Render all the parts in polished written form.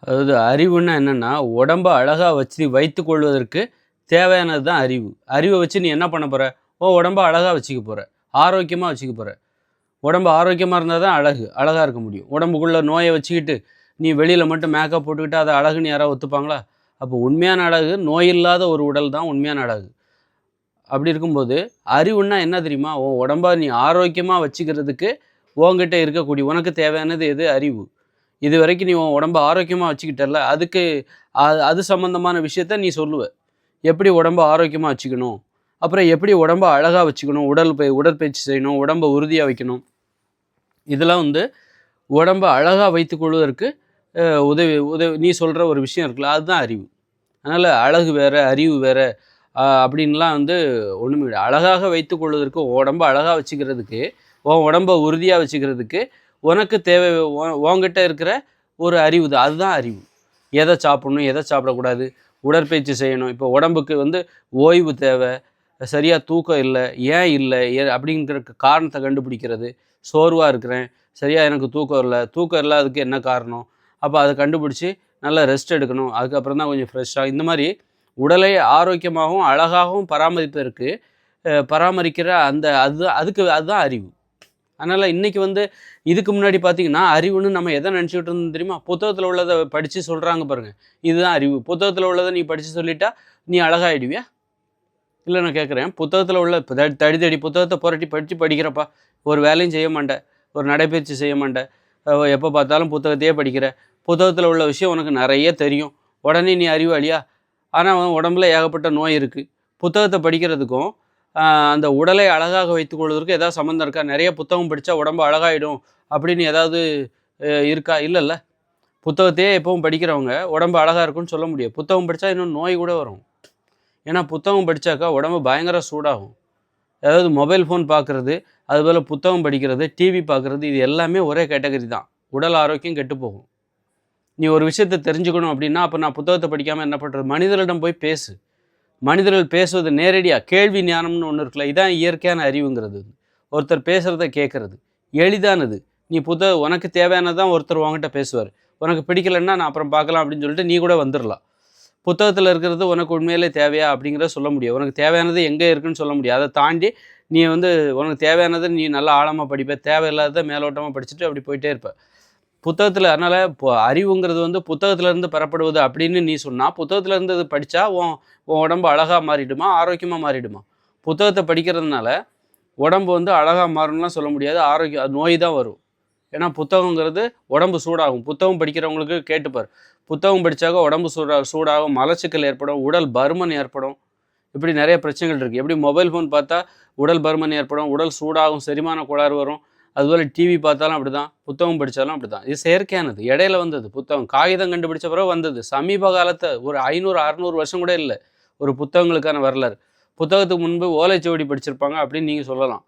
அதாவது அறிவுன்னா என்னன்னா, உடம்ப அழகா வைத்துக் கொள்வதற்கு தேவையானது தான் அறிவு. அறிவ வச்சு நீ என்ன பண்ண போற? உன் உடம்ப அழகா வச்சுக்க போற. ஆரோக்கியமா வச்சுக்க போற. உடம்பு ஆரோக்கியமா இருந்தா தான் அழகா இருக்க முடியும். உடம்புக்குள்ள நோய வச்சுக்கிட்டு, நீ வெளியில மட்டும் மேக்கப் போட்டுக்கிட்டு அது அழகுன்னு யாராவது ஒத்துப்பாங்களா? அப்போ உண்மையான அழகு, நோய் இல்லாத ஒரு உடல் தான் உண்மையான அழகு. அப்படி இருக்கும்போது, அறிவுன்னா என்ன தெரியுமா? உன் உடம்ப நீ ஆரோக்கியமா வச்சுக்கிறதுக்கு, உன்கிட்ட இருக்கக்கூடிய உனக்கு தேவையானது எது? அறிவு. இதுவரைக்கும் நீ உன் உடம்ப ஆரோக்கியமா வச்சுக்கிட்டல்ல, அதுக்கு அது சம்மந்தமான விஷயத்த நீ சொல்லுவ. எப்படி உடம்ப ஆரோக்கியமா வச்சுக்கணும்? அப்புறம் எப்படி உடம்ப அழகா வச்சுக்கணும்? உடற்பயிற்சி செய்யணும், உடம்ப உறுதியா வைக்கணும். இதெல்லாம் வந்து உடம்ப அழகா வைத்துக் கொள்வதற்கு அ உதவி உதவி நீ சொல்ற ஒரு விஷயம் இருக்குல்ல, அதுதான் அறிவு. அதனால அழகு வேற, அறிவு வேற அப்படின்லாம் வந்து ஒண்ணுமே இல்ல. அழகாக வைத்துக் கொள்வதற்கு உடம்ப அழகா வச்சுக்கிறதுக்கு, உன் உடம்ப உறுதியா வச்சுக்கிறதுக்கு, உனக்கு தேவை உன்கிட்ட இருக்கிற ஒரு அறிவு தான். அதுதான் அறிவு. எத சாப்பிடணும், எத சாப்பிடக்கூடாது, உடற்பயிற்சி செய்யணும். இப்போ உடம்புக்கு வந்து ஓய்வு தேவை, சரியா தூக்கம் இல்ல, ஏன் இல்ல? அப்படிங்கிற காரணத்த கண்டுபிடிக்கிறது. சோர்வா இருக்கிறேன், சரியா எனக்கு தூக்கம் இல்ல. தூக்கம் இல்லாததுக்கு என்ன காரணம்? அப்ப அத கண்டுபிடிச்சு, நல்லா ரெஸ்ட் எடுக்கணும். அதுக்கப்புறம் தான் கொஞ்சம் ஃப்ரெஷ்ஷா இந்த மாரி உடலை ஆரோக்கியமாகவும், அழகாகவும் பராமரிப்பதற்கு பராமரிக்கிற அந்த அதுதான் அறிவு. அதனால இன்னைக்கு வந்து இதுக்கு முன்னாடி பார்த்தீங்கன்னா, அறிவுன்னு நம்ம எத நெனச்சுக்கிட்டு இருந்தோம் தெரியுமா? புத்தகத்துல உள்ளத படிச்சு சொல்றாங்க பாருங்க. இதுதான் அறிவு. புத்தகத்துல உள்ளத நீ படிச்சு சொல்லிட்டா, நீ அழகாயிடுவியா? இல்ல நான் கேட்குறேன். புத்தகத்துல உள்ள தடி தடி புத்தகத்த புரட்டி படிக்கிறப்பா. ஒரு வேலையும் செய்ய மாட்ட. ஒரு நடைப்பயிற்சி செய்ய மாட்ட. எப்ப பார்த்தாலும் புத்தகத்தையே படிக்கிற. புத்தகத்துல உள்ள விஷயம் உனக்கு நெறைய தெரியும். உடனே நீ அறிவாளியா? ஆனா உன் உடம்புல ஏகப்பட்ட நோய் இருக்கு. புத்தகத்த படிக்கிறதுக்கும், அ அந்த உடலை அழகாக வைத்துக் கொள்வதற்கும் ஏதாவது சம்மந்தம் இருக்கா? நெறைய புத்தகம் படிச்சா உடம்பு அழகாயிடும் அப்படின்னு ஏதாவது இருக்கா? இல்லல்ல. புத்தகத்தையே எப்பவும் படிக்கிறவங்க, உடம்பு அழகா இருக்கும்னு சொல்ல முடியாது. புத்தகம் படிச்சா இன்னும் நோய் கூட வரும். ஏன்னா புத்தகம் படிச்சாக்கா உடம்பு பயங்கர சூடாகும். அதாவது மொபைல் ஃபோன் பார்க்குறது, அதுபோல புத்தகம் படிக்கிறது, டிவி பார்க்குறது இது எல்லாமே ஒரே கேட்டகரி தான். உடல் ஆரோக்கியம் கெட்டு போகும். நீ ஒரு விஷயத்த தெரிஞ்சுக்கணும் அப்படின்னா, அப்ப நான் புத்தகத்த படிக்காம என்ன பண்றது? மனிதர்களிடம் போய் பேசு. மனிதர்கள் பேசுவது நேரடியா கேள்வி ஞானம்னு ஒண்ணு இருக்குல்ல. இதான் இயற்கையான அறிவுங்கிறது. ஒருத்தர் பேசுறத கேட்கறது. எளிதானது. நீ உனக்கு தேவையானது தான் ஒருத்தர் உன்கிட்ட பேசுவாரு. உனக்கு பிடிக்கலன்னா, நான் அப்புறம் பார்க்கலாம் அப்படின்னு சொல்லிட்டு நீ கூட வந்துரலாம். புத்தகத்துல இருக்கிறது உனக்கு உண்மையிலே தேவையா? அப்படிங்கிறத சொல்ல முடியும். உனக்கு தேவையானது எங்க இருக்குன்னு சொல்ல முடியும். அத தாண்டி நீ வந்து உனக்கு தேவையானத நீ நல்லா ஆழமா படிப்ப. தேவையில்லாதத மேலோட்டமா படிச்சுட்டு அப்படி போயிட்டே இருப்ப. புத்தகத்துல அதனால அறிவுங்கிறது வந்து புத்தகத்துல இருந்து பெறப்படுவது அப்படின்னு நீ சொன்னா, புத்தகத்துல இருந்து அது படிச்சா உன் உன் உடம்பு அழகா மாறிடுமா? ஆரோக்கியமா மாறிடுமா? புத்தகத்த படிக்கிறதுனால உடம்பு வந்து அழகா மாறும்லாம் சொல்ல முடியாது. நோய் தான் வரும். ஏன்னா புத்தகங்கிறது உடம்பு சூடாகும். புத்தகம் படிக்கிறவங்களுக்கு கேட்டு பாரு. புத்தகம் படிச்சாக்க உடம்பு சூடாகும், மலச்சிக்கல் ஏற்படும், உடல் பருமன் ஏற்படும். இப்படி நெறைய பிரச்சனைகள் இருக்கு. எப்படி மொபைல் ஃபோன் பார்த்தா உடல் பருமன் ஏற்படும், உடல் சூடாகும், செரிமான கோளாறு வரும். அதுபோல டிவி பார்த்தாலும் அப்படிதான், புத்தகம் படிச்சாலும் அப்படிதான். இது செயற்கையானது. இடையில வந்தது புத்தகம். காகிதம் கண்டுபிடிச்ச பிறகு வந்தது. சமீப காலத்த ஒரு 500, 600 வருஷம் கூட இல்ல. ஒரு புத்தகங்களுக்கான வரலாறு. புத்தகத்துக்கு முன்பு ஓலைச்சுவடி படிச்சிருப்பாங்க அப்படின்னு நீங்க சொல்லலாம்.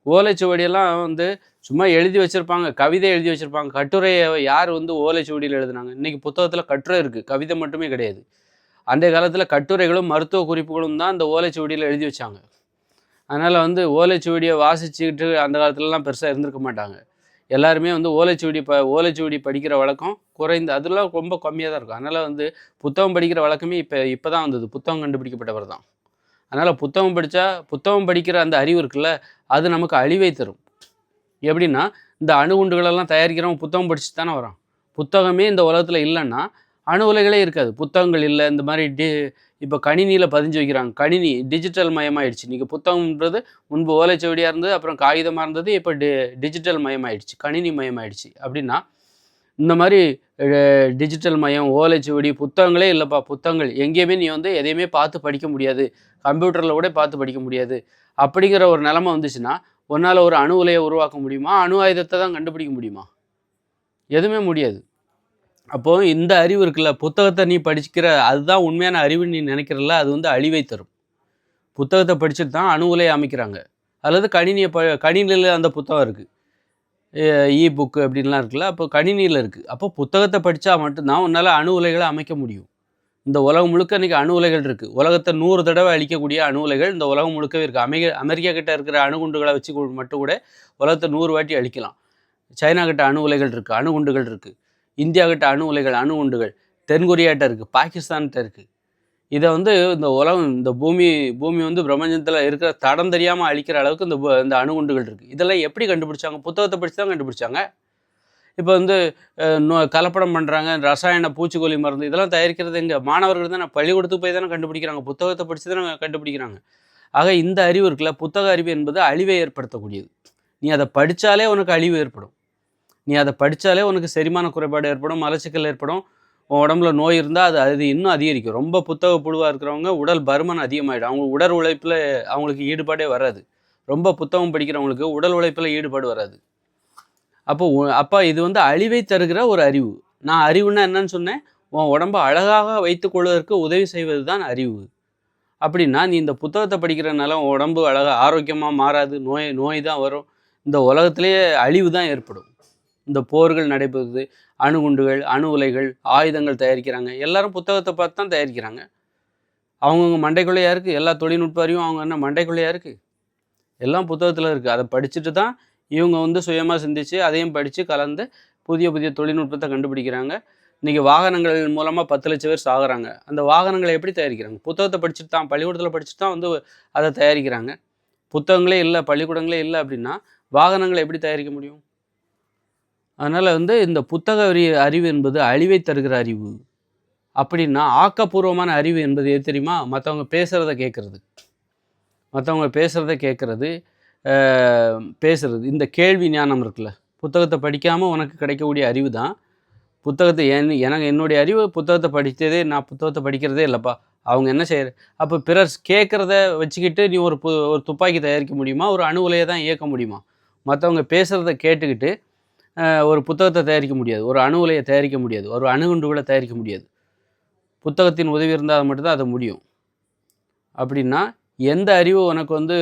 ஓலைச்சுவடியெல்லாம் வந்து சும்மா எழுதி வச்சிருப்பாங்க. கவிதை எழுதி வச்சிருப்பாங்க. கட்டுரைய யார் வந்து ஓலைச்சுவடியில எழுதுனாங்க? இன்னைக்கு புத்தகத்துல கட்டுரை இருக்கு. கவிதை மட்டுமே கிடையாது. அன்றைய காலத்துல கட்டுரைகளும், மருத்துவ குறிப்புகளும் தான் அந்த ஓலைச்சுவடியில எழுதி வச்சாங்க. அதனால வந்து ஓலைச்சுவடிய வாசிச்சுக்கிட்டு அந்த காலத்துலலாம் பெருசா இருந்திருக்க மாட்டாங்க. எல்லாருமே வந்து ஓலைச்சுவடி படிக்கிற வழக்கம் குறைந்து அதெல்லாம் ரொம்ப கம்மியா தான் இருக்கும். அதனால வந்து புத்தகம் படிக்கிற வழக்கமே இப்ப தான் வந்தது. புத்தகம் கண்டுபிடிக்கப்பட்டவர் தான். அதனால புத்தகம் படிக்கிற அந்த அறிவு இருக்குல்ல, அது நமக்கு அழிவை தரும். எப்படின்னா, இந்த அணுகுண்டுகளெல்லாம் தயாரிக்கிறவன் புத்தகம் படிச்சுட்டு தானே வரான். புத்தகமே இந்த உலகத்துல இல்லன்னா, அணு உலைகளே இருக்காது. புத்தகங்கள் இல்ல. இந்த மாரி இப்ப கணினியில பதிஞ்சு வைக்கிறாங்க. கணினி டிஜிட்டல் மயமாயிடுச்சு. இன்னைக்கு புத்தகம்ன்றது முன்பு ஓலைச்சுவடியா இருந்தது, அப்புறம் காகிதமா இருந்தது. இப்ப டிஜிட்டல் மயமாயிடுச்சு. கணினி மயமாயிடுச்சு. அப்படின்னா, இந்த மாரி அ டிஜிட்டல் மயம், ஓலைச்சுவடி, புத்தகங்களே இல்லப்பா. புத்தகங்கள் எங்கேயுமே நீ வந்து எதையுமே பார்த்து படிக்க முடியாது. கம்ப்யூட்டர்ல கூட பார்த்து படிக்க முடியாது. அப்படிங்கிற ஒரு நிலைமை வந்துச்சுன்னா, உன்னால ஒரு அணு உலைய உருவாக்க முடியுமா? அணு ஆயுதத்த தான் கண்டுபிடிக்க முடியுமா? எதுவுமே முடியாது. அப்போ இந்த அறிவு இருக்குல்ல, புத்தகத்த நீ படிக்கிற அதுதான் உண்மையான அறிவுன்னு நீ நினைக்கிறல்ல, அது வந்து அழிவை தரும். புத்தகத்த படிச்சுட்டு தான் அணு உலைய அமைக்கிறாங்க. அல்லது கணினியில அந்த புத்தகம் இருக்கு. எ இ புக் அப்படின்லாம் இருக்குல்ல, அப்போ கணினியில இருக்கு. அப்போ புத்தகத்த படிச்சா மட்டும் தான் உன்னால அணு உலைகள அமைக்க முடியும். இந்த உலகம் முழுக்க இன்னைக்கு அணு உலைகள் இருக்கு. உலகத்த 100 தடவ அழிக்கக்கூடிய அணு உலைகள் இந்த உலகம் முழுக்கவே இருக்கு. அமெரிக்கா கிட்ட இருக்கிற அணுகுண்டுகள வச்சு மட்டும் கூட உலகத்த 100 வாட்டி அழிக்கலாம். சைனா கிட்ட அணு உலைகள் இருக்கு. அணுகுண்டுகள் இருக்கு. இந்தியா கிட்ட அணு உலைகள், அணு குண்டுகள். தென்கொரியாட்ட இருக்குது, பாகிஸ்தான்கிட்ட இருக்குது. இதை வந்து இந்த உலகம், இந்த பூமி பூமி வந்து பிரபஞ்சத்தில் இருக்கிற தடம் தெரியாமல் அழிக்கிற அளவுக்கு இந்த அணுகுண்டுகள் இருக்குது. இதெல்லாம் எப்படி கண்டுபிடிச்சாங்க? புத்தகத்தை படித்து தான் கண்டுபிடிச்சாங்க. இப்போ வந்து கலப்படம் பண்ணுறாங்க, ரசாயன பூச்சிக்கொல்லி மருந்து இதெல்லாம் தயாரிக்கிறது எங்கே? மாணவர்கள் தானே, பள்ளிக்கூடத்துக்கு போய் தானே கண்டுபிடிக்கிறாங்க, புத்தகத்தை படித்து தானே கண்டுபிடிக்கிறாங்க. ஆக இந்த அறிவு இருக்குல்ல, புத்தக அறிவு என்பது அழிவை ஏற்படுத்தக்கூடியது. நீ அதை படித்தாலே உனக்கு அழிவு ஏற்படும். நீ அதை படித்தாலே உனக்கு செரிமான குறைபாடு ஏற்படும், மலச்சிக்கல் ஏற்படும், உன் உடம்புல நோய் இருந்தால் அது இன்னும் அதிகரிக்கும். ரொம்ப புத்தக புழுவாக இருக்கிறவங்க உடல் பருமன் அதிகமாகிடும். அவங்க உடல் உழைப்பில் அவங்களுக்கு ஈடுபாடே வராது. ரொம்ப புத்தகம் படிக்கிறவங்களுக்கு உடல் உழைப்பில் ஈடுபாடு வராது. அப்போ இது வந்து அழிவை தருகிற ஒரு அறிவு. நான் அறிவுன்னா என்னன்னு சொன்னேன்? உன் உடம்பை அழகாக வைத்துக் கொள்வதற்கு உதவி செய்வது தான் அறிவு. அப்படின்னா நீ இந்த புத்தகத்தை படிக்கிறதுனால உன் உடம்பு அழகாக ஆரோக்கியமாக மாறாது, நோய் தான் வரும். இந்த உலகத்திலேயே அழிவு தான் ஏற்படும். இந்த போர்கள் நடைபெறுது, அணுகுண்டுகள், அணு உலைகள், ஆயுதங்கள் தயாரிக்கிறாங்க. எல்லாரும் புத்தகத்தை பார்த்து தான் தயாரிக்கிறாங்க. அவங்கவுங்க மண்டைக்குள்ளேயா இருக்குது எல்லா தொழில்நுட்ப அறிவும். அவங்க என்ன மண்டைக்குள்ளேயா இருக்குது? எல்லாம் புத்தகத்தில் இருக்குது. அதை படிச்சுட்டு தான் இவங்க வந்து சுயமாக சிந்தித்து அதையும் படித்து கலந்து புதிய புதிய தொழில்நுட்பத்தை கண்டுபிடிக்கிறாங்க. இன்றைக்கி வாகனங்கள் மூலமாக 10 லட்சம் பேர் சாகுறாங்க. அந்த வாகனங்களை எப்படி தயாரிக்கிறாங்க? புத்தகத்தை படிச்சுட்டு தான், பள்ளிக்கூடத்தில் படிச்சுட்டு தான் வந்து அதை தயாரிக்கிறாங்க. புத்தகங்களே இல்லை, பள்ளிக்கூடங்களே இல்லை அப்படின்னா வாகனங்களை எப்படி தயாரிக்க முடியும்? அதனால் வந்து இந்த புத்தக அறிவு என்பது அழிவை தருகிற அறிவு. அப்படின்னா ஆக்கப்பூர்வமான அறிவு என்பது எது தெரியுமா? மற்றவங்க பேசுகிறத கேட்குறது. மற்றவங்க பேசுகிறத கேட்குறது, பேசுகிறது. இந்த கேள்வி ஞானம் இருக்குல்ல, புத்தகத்தை படிக்காமல் உனக்கு கிடைக்கக்கூடிய அறிவு தான். புத்தகத்தை என்னுடைய அறிவு புத்தகத்தை படித்ததே, நான் புத்தகத்தை படிக்கிறதே இல்லைப்பா. அவங்க என்ன செய்கிற அப்போ பிறர் கேட்குறத வச்சுக்கிட்டு நீ ஒரு துப்பாக்கி தயாரிக்க முடியுமா? ஒரு அணு உலையை தான் இயக்க முடியுமா? மற்றவங்க பேசுகிறத கேட்டுக்கிட்டு ஒரு புத்தகத்தை தயாரிக்க முடியாது, ஒரு அணு உலையை தயாரிக்க முடியாது, ஒரு அணுகுண்டுகளை தயாரிக்க முடியாது. புத்தகத்தின் உதவி இருந்தால் மட்டும்தான் அது முடியும். அப்படின்னா எந்த அறிவு உனக்கு வந்து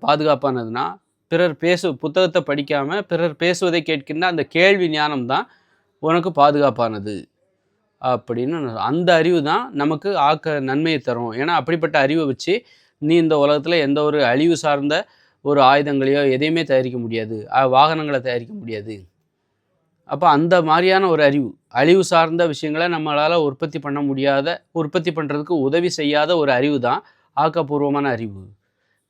பாதுகாப்பானதுன்னா, புத்தகத்தை படிக்காமல் பிறர் பேசுவதை கேட்கின்ற அந்த கேள்வி ஞானம் தான் உனக்கு பாதுகாப்பானது அப்படின்னு. அந்த அறிவு தான் நமக்கு நன்மையை தரும். ஏன்னா அப்படிப்பட்ட அறிவை வச்சு நீ இந்த உலகத்தில் எந்த ஒரு அழிவு சார்ந்த ஒரு ஆயுதங்களையோ எதையுமே தயாரிக்க முடியாது, வாகனங்களை தயாரிக்க முடியாது. அப்போ அந்த மாதிரியான ஒரு அழிவு சார்ந்த விஷயங்களை நம்மளால் உற்பத்தி பண்ண முடியாத, உற்பத்தி பண்ணுறதுக்கு உதவி செய்யாத ஒரு அறிவு தான் ஆக்கப்பூர்வமான அறிவு.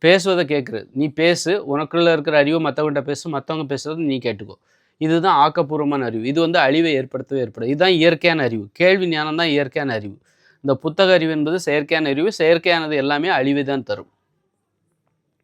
பேசுவதை கேட்குறது. நீ பேசு, உனக்குள்ளே இருக்கிற அறிவு மற்றவங்கள்ட்ட பேசு, மற்றவங்க பேசுகிறது நீ கேட்டுக்கோ. இதுதான் ஆக்கப்பூர்வமான அறிவு. இது வந்து அழிவை ஏற்படுத்தும். இதுதான் இயற்கையான அறிவு. கேள்வி ஞானம் தான் இயற்கையான அறிவு. இந்த புத்தக அறிவு என்பது செயற்கையான அறிவு. செயற்கையானது எல்லாமே அழிவை தான் தரும்.